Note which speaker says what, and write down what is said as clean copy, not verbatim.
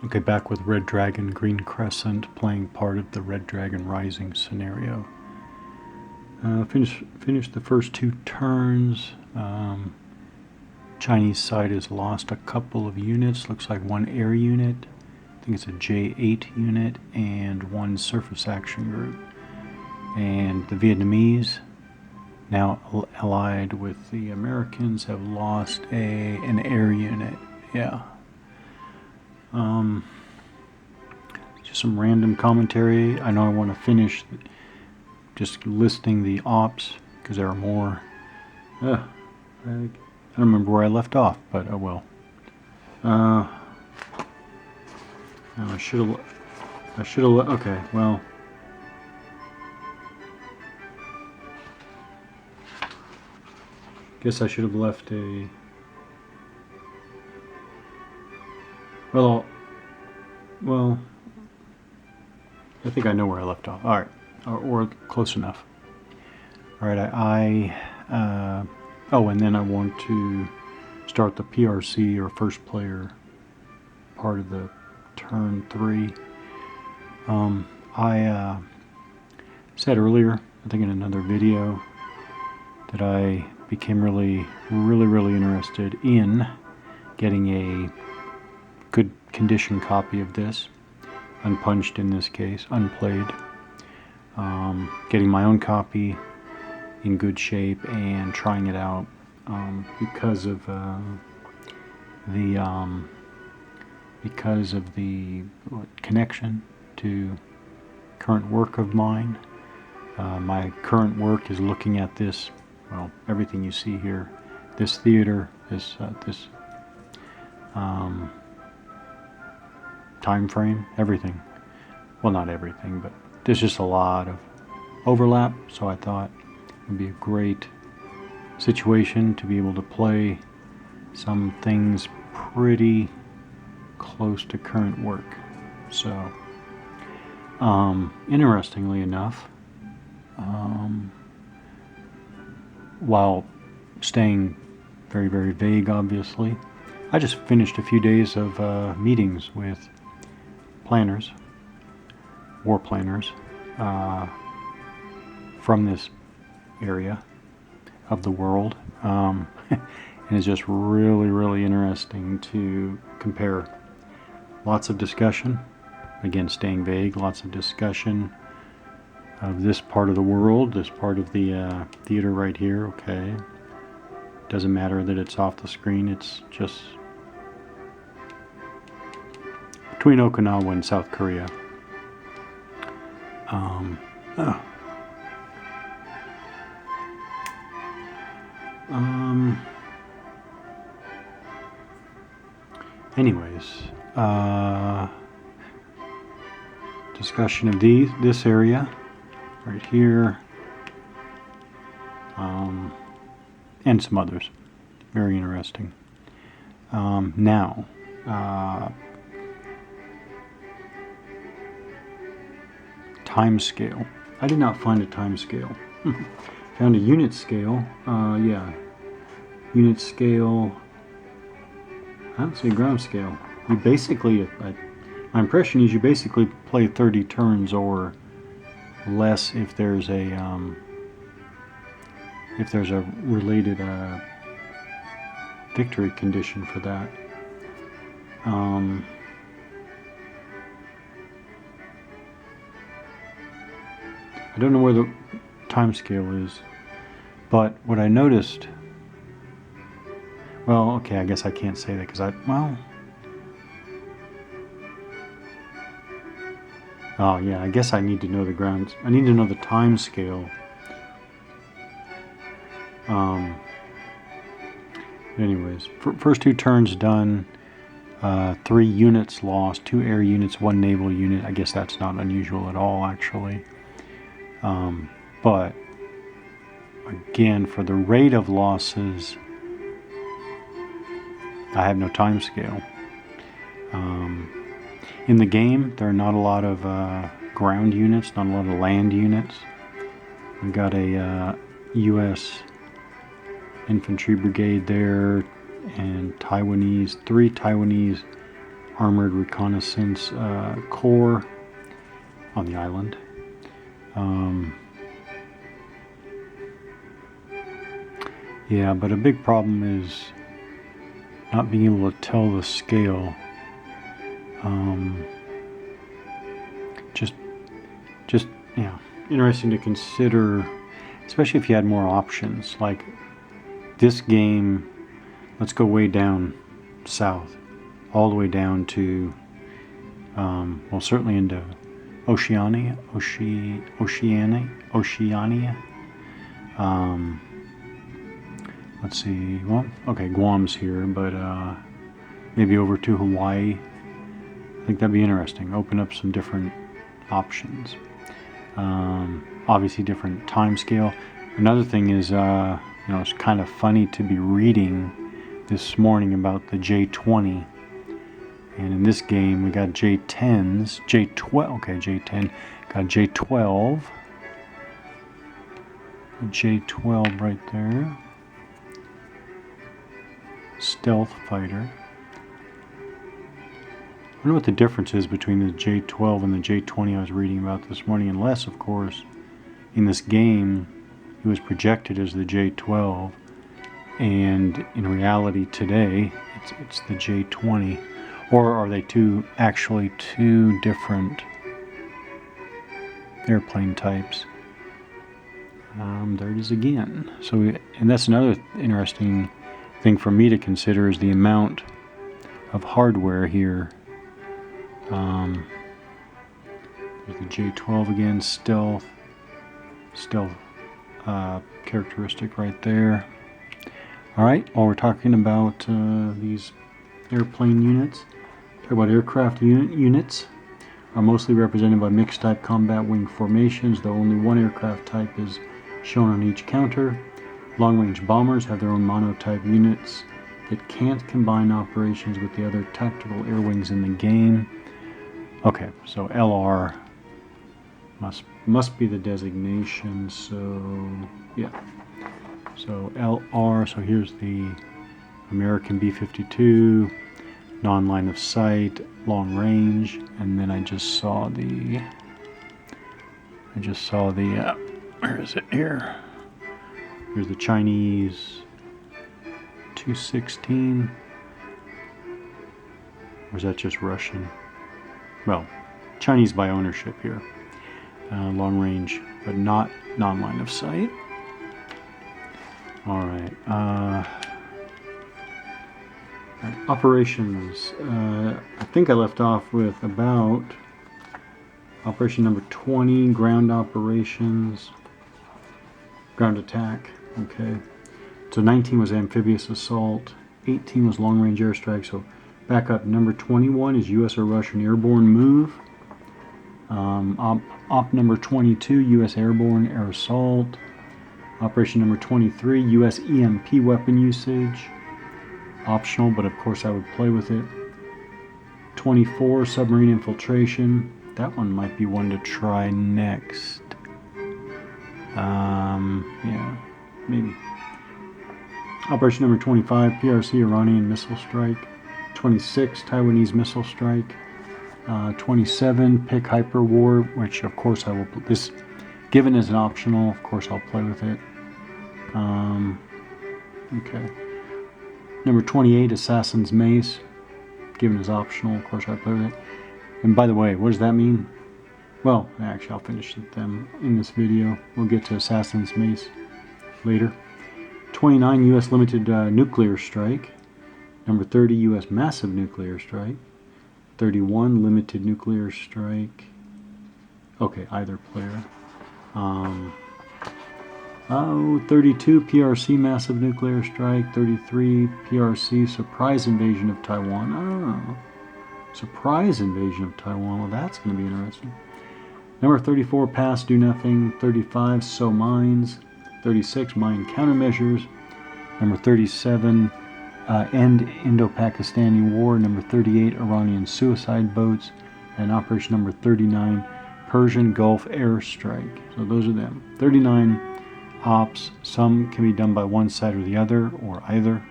Speaker 1: Okay, back with Red Dragon, Green Crescent, playing part of the Red Dragon Rising scenario. Finished the first 2 turns. Chinese side has lost a couple of units. Looks like 1 air unit. I think it's a J8 unit and 1 surface action group. And the Vietnamese, now allied with the Americans, have lost an air unit. Yeah. Just some random commentary. I know I want to finish just listing the ops because there are more. I don't remember where I left off, but oh well. I should have. Okay, well. Guess I should have left a. Well, I think I know where I left off. All right, or close enough. All right, oh, and then I want to start the PRC, or first player, part of the turn 3. I said earlier, I think in another video, that I became really interested in getting a good condition copy of this, unpunched in this case, unplayed, getting my own copy in good shape and trying it out because of the connection to current work of mine. My current work is looking at this, well, everything you see here, this theater, this time frame, everything. Well, not everything, but there's just a lot of overlap, so I thought it would be a great situation to be able to play some things pretty close to current work. So, interestingly enough, while staying very vague, obviously, I just finished a few days of meetings with planners, war planners, from this area of the world, and it's just really interesting to compare. Lots of discussion, again staying vague, lots of discussion of this part of the world, this part of the theater right here. Okay, doesn't matter that it's off the screen, it's just between Okinawa and South Korea. Anyways, discussion of this area right here, and some others. Very interesting. Now, time scale. I did not find a time scale. Found a unit scale. Yeah, unit scale. I don't see a ground scale. You basically, my impression is you basically play 30 turns or less if there's a related victory condition for that. I don't know where the time scale is, but what I noticed. Well, okay, I guess I can't say that because oh yeah, I guess I need to know the grounds. I need to know the time scale. Anyways, first 2 turns done, 3 units lost, 2 air units, 1 naval unit. I guess that's not unusual at all, actually. But again, for the rate of losses, I have no time scale. In the game, there are not a lot of ground units, not a lot of land units. We've got a U.S. infantry brigade there, and 3 Taiwanese armored reconnaissance corps on the island. Yeah, but a big problem is not being able to tell the scale. Just yeah, interesting to consider, especially if you had more options. Like this game, let's go way down south, all the way down to, well, certainly into Oceania. Let's see, well, okay, Guam's here, but maybe over to Hawaii. I think that'd be interesting. Open up some different options. Obviously different time scale. Another thing is, it's kind of funny to be reading this morning about the J20. And in this game, we got J10s, J12, okay, J10, got J12. J12 right there. Stealth fighter. I wonder what the difference is between the J12 and the J20 I was reading about this morning, unless, of course, in this game, it was projected as the J12, and in reality today, it's the J20. Or are they actually two different airplane types? There it is again. So, and that's another interesting thing for me to consider is the amount of hardware here. There's the J12 again, stealth characteristic right there. All right, while we're talking about these airplane units, talk about aircraft units are mostly represented by mixed type combat wing formations, though only one aircraft type is shown on each counter. Long-range bombers have their own monotype units that can't combine operations with the other tactical air wings in the game. Okay, so LR must be the designation, so yeah. So LR, so here's the American B-52, non-line of sight, long range, and then I just saw the, where is it here? Here's the Chinese 216, or is that just Russian? Well, Chinese by ownership here. Long range, but not non-line of sight. All right. Operations. I think I left off with about operation number 20, ground operations, ground attack. Okay. So 19 was amphibious assault, 18 was long-range airstrike. So back up, number 21 is U.S. or Russian airborne move. Op number 22, U.S. airborne air assault. Operation number 23, U.S. EMP weapon usage. Optional, but of course I would play with it. 24, submarine infiltration. That one might be one to try next. Yeah, maybe. Operation number 25, PRC Iranian missile strike. 26, Taiwanese missile strike. 27, pick hyper war, which of course I will. This, given as an optional, of course I'll play with it. Okay. Number 28, Assassin's Mace, given as optional, of course I play with it. And by the way, what does that mean? Well, actually I'll finish them in this video. We'll get to Assassin's Mace later. 29, U.S. limited nuclear strike. Number 30, U.S. massive nuclear strike. 31, limited nuclear strike. Okay, either player. 32, PRC massive nuclear strike. 33, PRC surprise invasion of Taiwan. Oh, surprise invasion of Taiwan. Well, that's going to be interesting. Number 34, pass, do nothing. 35, sow mines. 36, mine countermeasures. Number 37, end Indo-Pakistani war. Number 38, Iranian suicide boats. And operation number 39, Persian Gulf airstrike. So those are them. 39 ops. Some can be done by one side or the other, or either.